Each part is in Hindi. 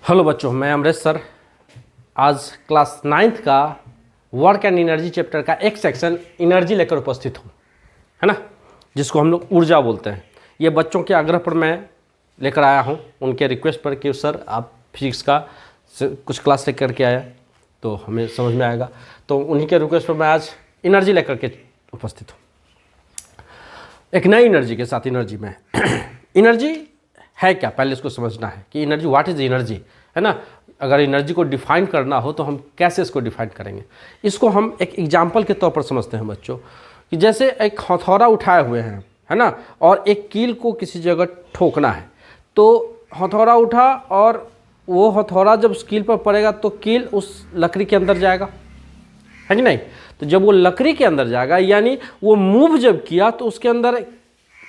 हेलो बच्चों, मैं अमरेश सर। आज क्लास 9th का वर्क एंड एनर्जी चैप्टर का एक सेक्शन एनर्जी लेकर उपस्थित हूँ, है ना, जिसको हम लोग ऊर्जा बोलते हैं। ये बच्चों के आग्रह पर मैं लेकर आया हूँ, उनके रिक्वेस्ट पर कि सर आप फिजिक्स का कुछ क्लास लेकर के आया तो हमें समझ में आएगा, तो उन्हीं के रिक्वेस्ट पर मैं आज एनर्जी लेकर के उपस्थित हूँ, एक नई एनर्जी के साथ। एनर्जी में एनर्जी है क्या, पहले इसको समझना है कि एनर्जी, व्हाट इज एनर्जी, है ना। अगर एनर्जी को डिफाइन करना हो तो हम कैसे इसको डिफाइन करेंगे। इसको हम एक एग्जाम्पल के तौर पर समझते हैं बच्चों, कि जैसे एक हथौड़ा उठाए हुए हैं, है ना, और एक कील को किसी जगह ठोकना है। तो हथौड़ा उठा और वो हथौड़ा जब उस कील पर पड़ेगा तो कील उस लकड़ी के अंदर जाएगा, है कि नहीं। तो जब वो लकड़ी के अंदर जाएगा, यानी वो मूव जब किया तो उसके अंदर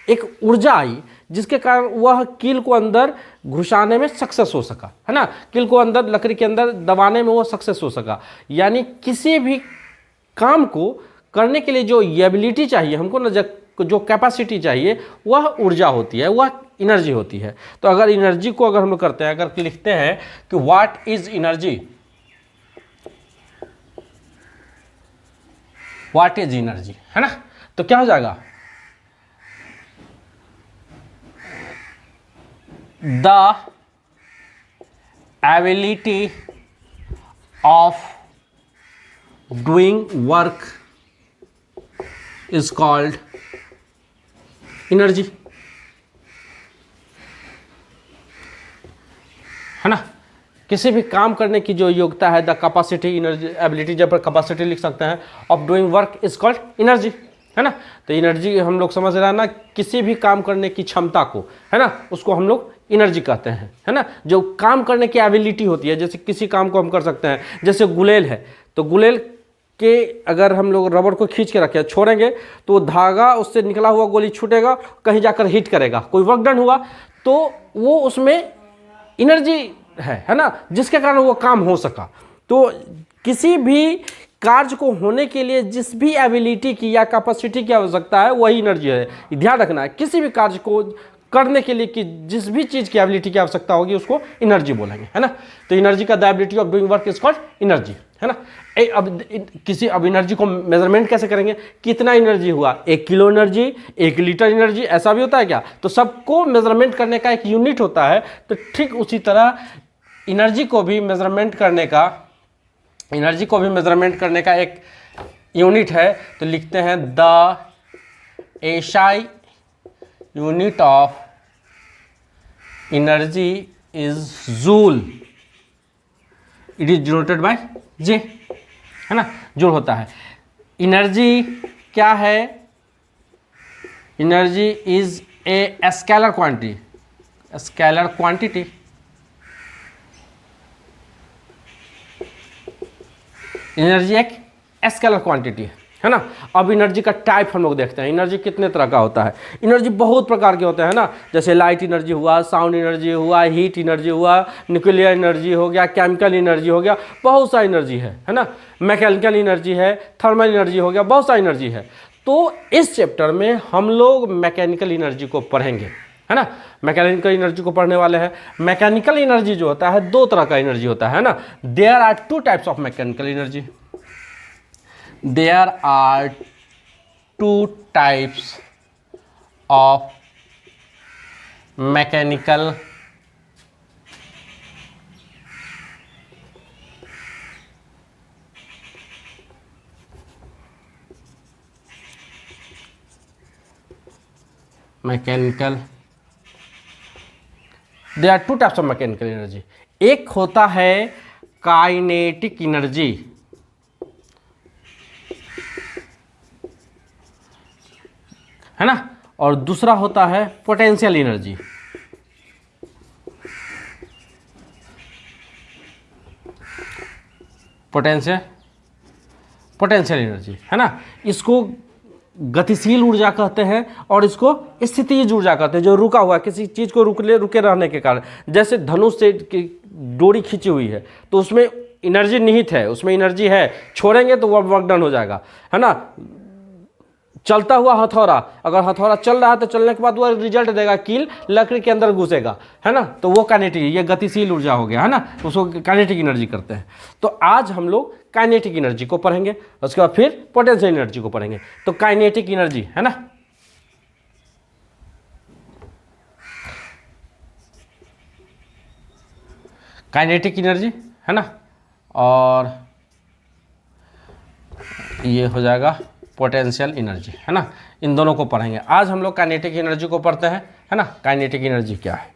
एक ऊर्जा आई, जिसके कारण वह कील को अंदर घुसाने में सक्सेस हो सका, है ना। कील को अंदर लकड़ी के अंदर दबाने में वो सक्सेस हो सका। यानी किसी भी काम को करने के लिए जो एबिलिटी चाहिए हमको ना, जो कैपेसिटी चाहिए, वह ऊर्जा होती है, वह एनर्जी होती है। तो अगर एनर्जी को अगर हम लोग करते हैं, अगर लिखते हैं कि what is energy, what is energy, है ना, तो क्या हो जाएगा, the ability of doing work is called energy, है ना। किसी भी काम करने की जो योग्यता है, द कैपेसिटी, एनर्जी, एबिलिटी, जब कैपेसिटी लिख सकते हैं, of doing work is called energy, है ना। तो एनर्जी हम लोग समझ रहे हैं ना, किसी भी काम करने की क्षमता को, है ना, उसको हम लोग एनर्जी कहते हैं, है ना। जो काम करने की एबिलिटी होती है, जैसे किसी काम को हम कर सकते हैं, जैसे गुलेल है, तो गुलेल के अगर हम लोग रबड़ को खींच के रखें, छोड़ेंगे तो धागा, उससे निकला हुआ गोली छूटेगा, कहीं जाकर हिट करेगा, कोई वर्क डन हुआ, तो वो उसमें एनर्जी है ना, जिसके कारण वो काम हो सका। तो किसी भी कार्य को होने के लिए जिस भी एबिलिटी की या कैपेसिटी की आवश्यकता है, वही एनर्जी है। ध्यान रखना है, किसी भी कार्य को करने के लिए कि जिस भी चीज़ की एबिलिटी की आवश्यकता होगी उसको एनर्जी बोलेंगे, है ना। तो एनर्जी का the ability of doing work is called energy, है ना। अब एनर्जी को मेजरमेंट कैसे करेंगे, कितना एनर्जी हुआ, 1 किलो एनर्जी, 1 लीटर एनर्जी, ऐसा भी होता है क्या। तो सबको मेजरमेंट करने का एक यूनिट होता है। तो ठीक उसी तरह एनर्जी को भी मेजरमेंट करने का एक यूनिट है। तो लिखते हैं the SI unit of energy is joule, it is denoted by J, है ना, जूल होता है। एनर्जी क्या है, energy is a scalar quantity, energy एक स्केलर क्वांटिटी है ना। अब एनर्जी का टाइप हम लोग देखते हैं, एनर्जी कितने तरह का होता है। एनर्जी बहुत प्रकार के होते हैं ना, जैसे लाइट एनर्जी हुआ, साउंड एनर्जी हुआ, हीट एनर्जी हुआ, न्यूक्लियर एनर्जी हो गया, केमिकल एनर्जी हो गया, बहुत सा एनर्जी है ना। मैकेनिकल एनर्जी है, थर्मल एनर्जी हो गया, बहुत सा एनर्जी है। तो इस चैप्टर में हम लोग मैकेनिकल एनर्जी को पढ़ेंगे, है ना। मैकेनिकल एनर्जी को पढ़ने वाले हैं। मैकेनिकल एनर्जी जो होता है, 2 तरह का एनर्जी होता है ना। There are 2 types of mechanical energy, there are 2 types of mechanical there are 2 types of mechanical energy। एक होता है काइनेटिक एनर्जी, है ना, और दूसरा होता है पोटेंशियल एनर्जी। पोटेंशियल एनर्जी, है ना। इसको गतिशील ऊर्जा कहते हैं और इसको स्थितिज ऊर्जा कहते हैं, जो रुका हुआ है, किसी चीज़ को रुके रहने के कारण। जैसे धनुष से डोरी खींची हुई है तो उसमें एनर्जी निहित है, उसमें एनर्जी है, छोड़ेंगे तो वह वर्क डन हो जाएगा, है ना। चलता हुआ हथौड़ा, अगर हथौड़ा चल रहा है तो चलने के बाद वो रिजल्ट देगा, कील लकड़ी के अंदर घुसेगा, है ना, तो वो काइनेटिक, ये गतिशील ऊर्जा हो गया, है ना, उसको काइनेटिक एनर्जी करते हैं। तो आज हम लोग काइनेटिक एनर्जी को पढ़ेंगे, उसके बाद फिर पोटेंशियल एनर्जी को पढ़ेंगे। तो काइनेटिक एनर्जी, है ना, काइनेटिक एनर्जी, है ना, और ये हो जाएगा पोटेंशियल एनर्जी, है ना, इन दोनों को पढ़ेंगे। आज हम लोग काइनेटिक एनर्जी को पढ़ते हैं, है ना। काइनेटिक एनर्जी क्या है,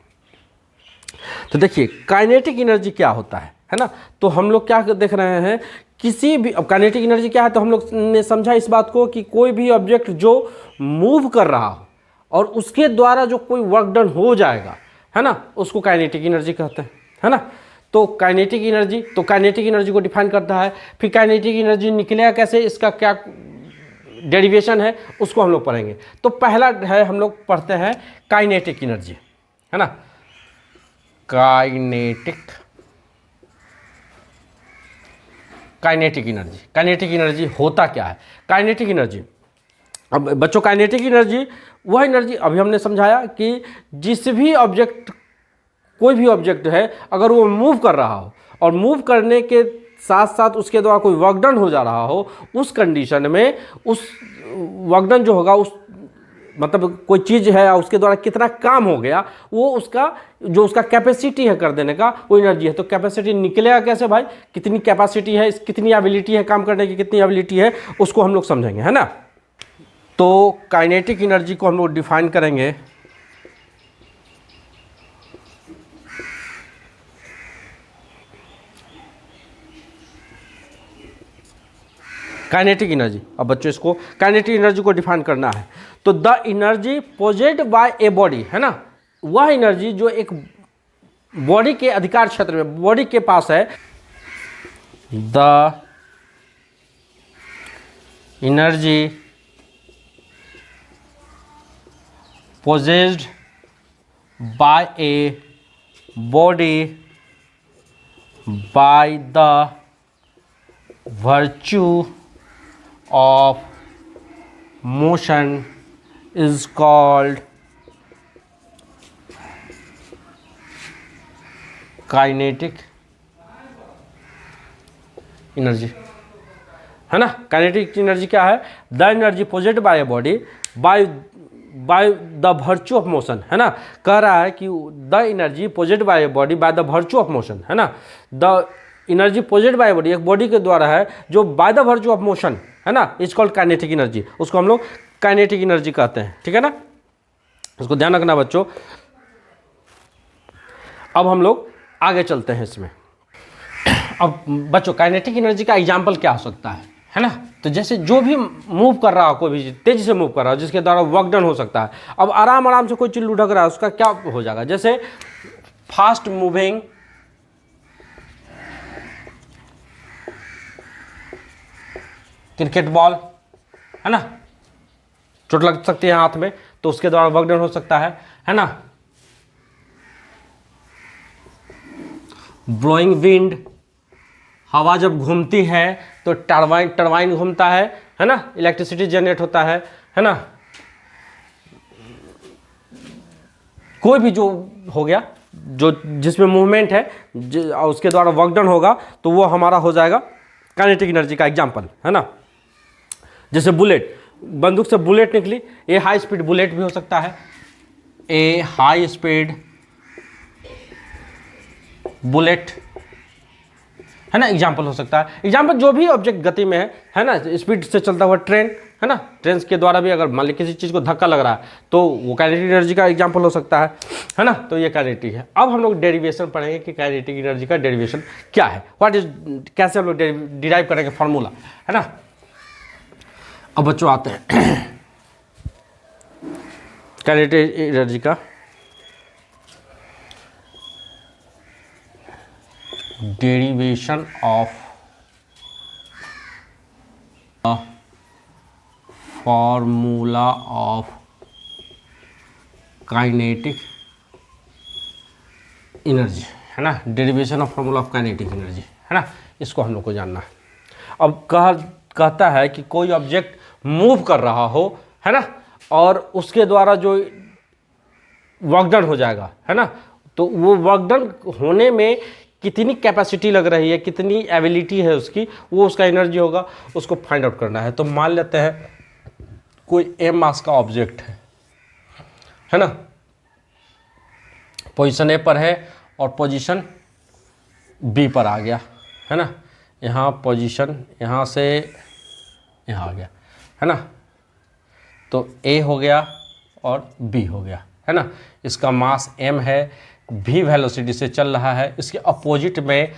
तो देखिए काइनेटिक एनर्जी क्या होता है ना। तो हम लोग क्या देख रहे हैं, किसी भी, अब काइनेटिक एनर्जी क्या है, तो हम लोग ने समझा इस बात को कि कोई भी ऑब्जेक्ट जो मूव कर रहा हो और उसके द्वारा जो कोई वर्क डन हो जाएगा, है ना, उसको काइनेटिक एनर्जी कहते हैं, है ना। तो काइनेटिक एनर्जी, तो काइनेटिक एनर्जी को डिफाइन करता है, फिर काइनेटिक एनर्जी निकलेगा कैसे, इसका क्या डेरिवेशन है, उसको हम लोग पढ़ेंगे। तो पहला है, हम लोग पढ़ते हैं काइनेटिक एनर्जी, है ना, काइनेटिक एनर्जी। काइनेटिक एनर्जी होता क्या है, काइनेटिक एनर्जी, अब बच्चों काइनेटिक एनर्जी वह एनर्जी, अभी हमने समझाया कि जिस भी ऑब्जेक्ट, कोई भी ऑब्जेक्ट है, अगर वो मूव कर रहा हो और मूव करने के साथ साथ उसके द्वारा कोई वर्क डन हो जा रहा हो, उस कंडीशन में उस वर्क डन जो होगा, उस मतलब कोई चीज़ है उसके द्वारा कितना काम हो गया, वो उसका जो उसका कैपेसिटी है कर देने का, वो एनर्जी है। तो कैपेसिटी निकलेगा कैसे भाई, कितनी कैपेसिटी है, कितनी एबिलिटी है काम करने की, कितनी एबिलिटी है, उसको हम लोग समझेंगे, है ना। तो काइनेटिक एनर्जी को हम लोग डिफाइन करेंगे, काइनेटिक एनर्जी। अब बच्चों इसको काइनेटिक एनर्जी को डिफाइन करना है, तो the energy possessed by a body, है ना, वह एनर्जी जो एक बॉडी के अधिकार क्षेत्र में, बॉडी के पास है, the energy possessed by a body by the virtue of motion is called kinetic energy, है ना। काइनेटिक एनर्जी क्या है, the energy possessed by a body by the virtue of motion, है ना, कह रहा है कि the energy possessed by a body by the virtue of motion, है ना, the energy possessed by body, एक बॉडी के द्वारा है जो by the virtue of motion, है ना, इज कॉल्ड काइनेटिक एनर्जी, उसको हम लोग काइनेटिक एनर्जी कहते हैं, ठीक है ना, उसको ध्यान रखना बच्चों। अब हम लोग आगे चलते हैं इसमें। अब बच्चों काइनेटिक एनर्जी का एग्जाम्पल क्या हो सकता है ना, तो जैसे जो भी मूव कर रहा हो, कोई भी तेजी से मूव कर रहा हो, जिसके द्वारा वर्क डन हो सकता है। अब आराम आराम से कोई चीज लुढ़क रहा है, उसका क्या हो जाएगा, जैसे फास्ट मूविंग क्रिकेट बॉल, है ना, चोट लग सकती है हाथ में, तो उसके द्वारा वर्क डन हो सकता है ना। ब्लोइंग विंड, हवा जब घूमती है तो टरबाइन घूमता है ना, इलेक्ट्रिसिटी जनरेट होता है ना। कोई भी जो हो गया, जो जिसमें मूवमेंट है, उसके द्वारा वर्क डन होगा, तो वो हमारा हो जाएगा काइनेटिक एनर्जी का एग्जाम्पल, है ना। जैसे बुलेट, बंदूक से बुलेट निकली, ए हाई स्पीड बुलेट भी हो सकता है, ए हाई स्पीड बुलेट, है ना, एग्जाम्पल हो सकता है। एग्जाम्पल जो भी ऑब्जेक्ट गति में है ना, स्पीड से चलता हुआ ट्रेन, है ना, ट्रेन के द्वारा भी अगर मान ली किसी चीज़ को धक्का लग रहा है तो वो काइनेटिक एनर्जी का एग्जाम्पल हो सकता है ना। तो ये काइनेटिक है। अब हम लोग डेरिवेशन पढ़ेंगे कि काइनेटिक एनर्जी का डेरिवेशन क्या है, व्हाट इज, कैसे हम लोग डिराइव करेंगे फॉर्मूला, है ना। अब बच्चों आते हैं काइनेटिक एनर्जी का derivation of formula of kinetic energy, है ना, derivation of formula of kinetic energy, है ना, इसको हम लोग को जानना है। अब कहता है कि कोई ऑब्जेक्ट मूव कर रहा हो, है ना, और उसके द्वारा जो वर्क डन हो जाएगा, है ना, तो वो वर्क डन होने में कितनी कैपेसिटी लग रही है, कितनी एबिलिटी है उसकी, वो उसका एनर्जी होगा, उसको फाइंड आउट करना है। तो मान लेते हैं कोई m मास का ऑब्जेक्ट है ना, पोजीशन ए पर है और पोजीशन बी पर आ गया, है ना, यहाँ पोजीशन यहाँ से यहाँ आ गया, है ना, तो ए हो गया और बी हो गया, है ना, इसका मास m है, v वेलोसिटी से चल रहा है, इसके अपोजिट में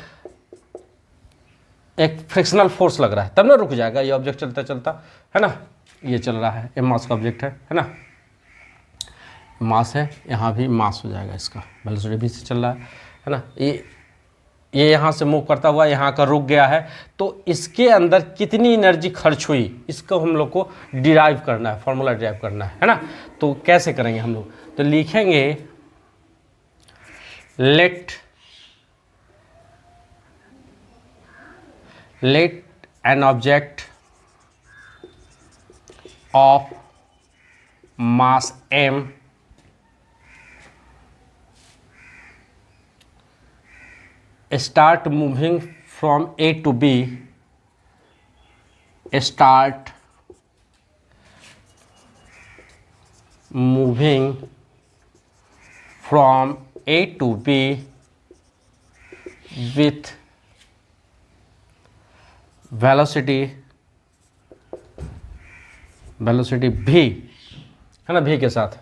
एक फ्रिक्शनल फोर्स लग रहा है, तब ना रुक जाएगा ये ऑब्जेक्ट चलता चलता, है ना, ये चल रहा है, m मास का ऑब्जेक्ट है ना, मास है, यहाँ भी मास हो जाएगा, इसका वेलोसिटी भी से चल रहा है ना, ये यहाँ से मूव करता हुआ यहाँ का रुक गया है, तो इसके अंदर कितनी एनर्जी खर्च हुई, इसको हम लोग को डिराइव करना है, फॉर्मूला डिराइव करना है ना। तो कैसे करेंगे हम लोग, तो लिखेंगे let an object of mass m start moving from A to B, start moving from A to B with velocity v, है ना, v के साथ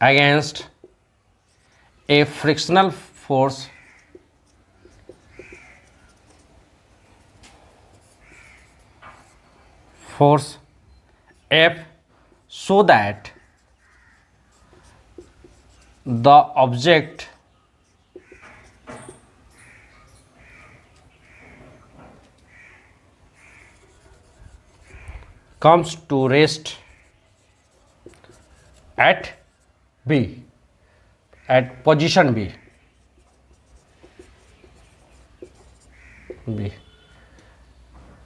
against a frictional force F, so that the object comes to rest at B, at position B,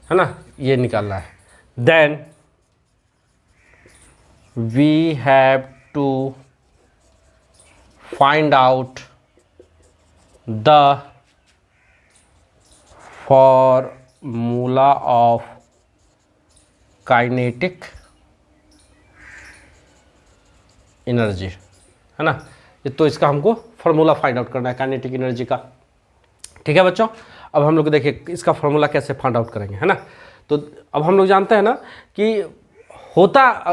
है ना, ये निकालना है। Then we have to find out the formula of kinetic energy, है ना, ये तो इसका हमको फार्मूला फाइंड आउट करना है काइनेटिक एनर्जी का। ठीक है बच्चों, अब हम लोग देखिए इसका फार्मूला कैसे फाइंड आउट करेंगे, है ना। तो अब हम लोग जानते हैं ना कि होता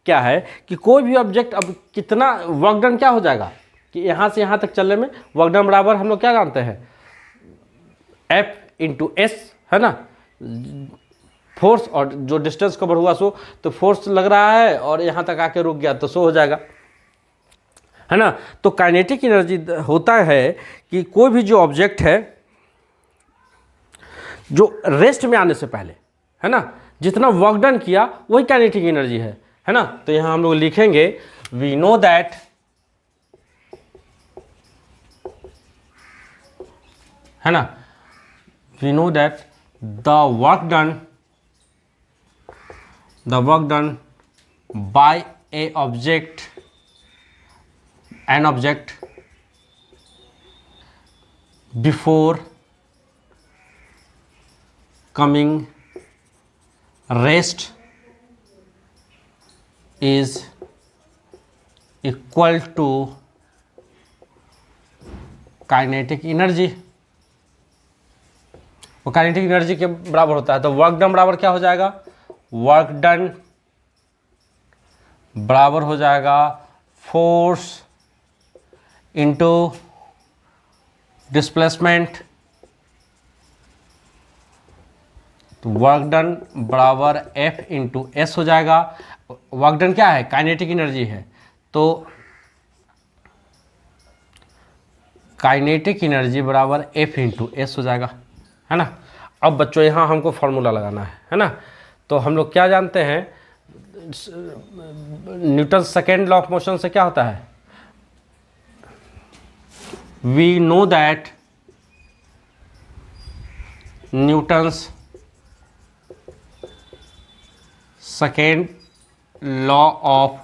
क्या है कि कोई भी ऑब्जेक्ट अब कितना वर्क डन क्या हो जाएगा कि यहाँ से यहाँ तक चलने में वर्क डन बराबर हम लोग क्या जानते हैं, F/S, है ना, फोर्स और जो डिस्टेंस कवर हुआ सो, तो फोर्स लग रहा है और यहाँ तक आके रुक गया तो सो हो जाएगा, है ना। तो काइनेटिक एनर्जी होता है कि कोई भी जो ऑब्जेक्ट है जो रेस्ट में आने से पहले, है ना, जितना वर्क डन किया वही काइनेटिक एनर्जी है ना। तो यहाँ हम लोग लिखेंगे वी नो दैट है ना, we know that the work done by a object, an object before coming rest is equal to kinetic energy. वो काइनेटिक एनर्जी के बराबर होता है, तो वर्क डन बराबर क्या हो जाएगा, वर्क डन बराबर हो जाएगा फोर्स इंटू डिस्प्लेसमेंट। तो वर्क डन बराबर F इंटू एस हो जाएगा। वर्क डन क्या है, काइनेटिक एनर्जी है, तो काइनेटिक एनर्जी बराबर F इंटू एस हो जाएगा, है ना। अब बच्चों यहाँ हमको फॉर्मूला लगाना है ना। तो हम लोग क्या जानते हैं, Newton second law of motion से क्या होता है, we know that Newton's second law of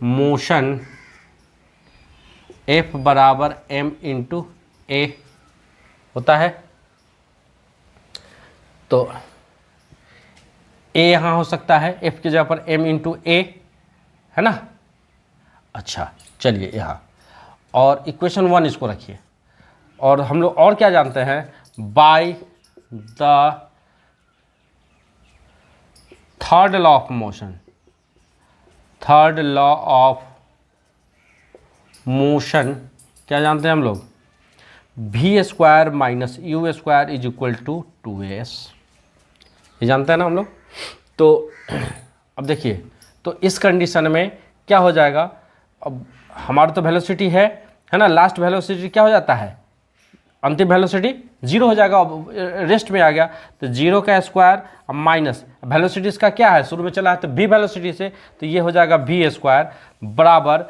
motion F बराबर m इंटू ए होता है। तो a यहाँ हो सकता है F की जगह पर m इंटू ए, है ना। अच्छा चलिए यहाँ, और इक्वेशन 1 इसको रखिए। और हम लोग और क्या जानते हैं, by the third law of motion, third law of motion क्या जानते हैं हम लोग, v square minus u square is equal to 2as, ये जानते हैं ना हम लोग। तो अब देखिए, तो इस कंडीशन में क्या हो जाएगा, अब हमारा तो वेलोसिटी है ना, लास्ट वेलोसिटी क्या हो जाता है, अंतिम वेलोसिटी 0 हो जाएगा, अब रेस्ट में आ गया, तो 0 का स्क्वायर माइनस वेलोसिटी इसका क्या है, शुरू में चला है तो v वेलोसिटी से, तो ये हो जाएगा v स्क्वायर बराबर,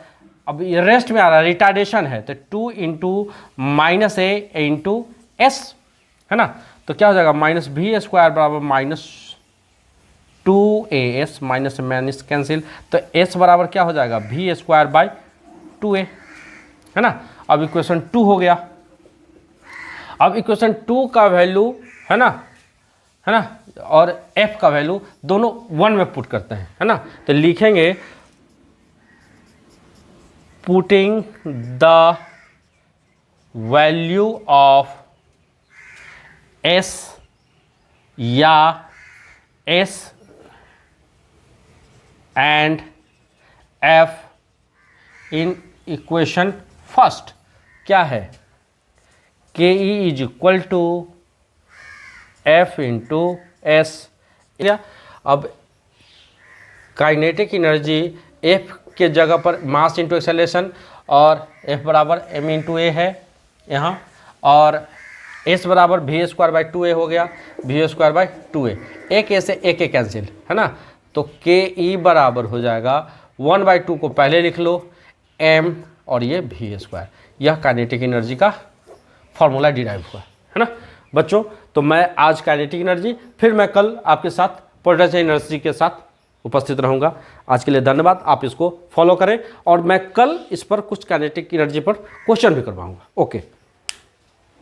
अब ये रेस्ट में आ रहा है, रिटार्डेशन है, तो 2 इंटू माइनस ए इंटू एस, है ना। तो क्या हो जाएगा, माइनस v स्क्वायर बराबर minus 2as, minus minus cancel, तो s बराबर क्या हो जाएगा, v स्क्वायर बाई 2a, है ना। अब इक्वेशन 2 हो गया। अब इक्वेशन 2 का वैल्यू है ना, और f का वैल्यू दोनों 1 में पुट करते हैं, है ना। तो लिखेंगे putting the value of s या s and f in equation first क्या है, K E is equal to F into s. अब काइनेटिक एनर्जी F के जगह पर मास इंटू एक्सेलरेशन, और F बराबर m इंटू ए है यहाँ, और S बराबर v स्क्वायर बाई 2a हो गया, v स्क्वायर बाई 2a, एक ए से एक कैंसिल, है ना। तो के ई बराबर हो जाएगा 1/2 को पहले लिख लो m, और ये v स्क्वायर, यह काइनेटिक एनर्जी का फॉर्मूला डिराइव हुआ, है ना बच्चों। तो मैं आज काइनेटिक एनर्जी, फिर मैं कल आपके साथ पोटेंशियल एनर्जी के साथ उपस्थित रहूँगा। आज के लिए धन्यवाद, आप इसको फॉलो करें, और मैं कल इस पर कुछ काइनेटिक एनर्जी पर क्वेश्चन भी करवाऊँगा। ओके।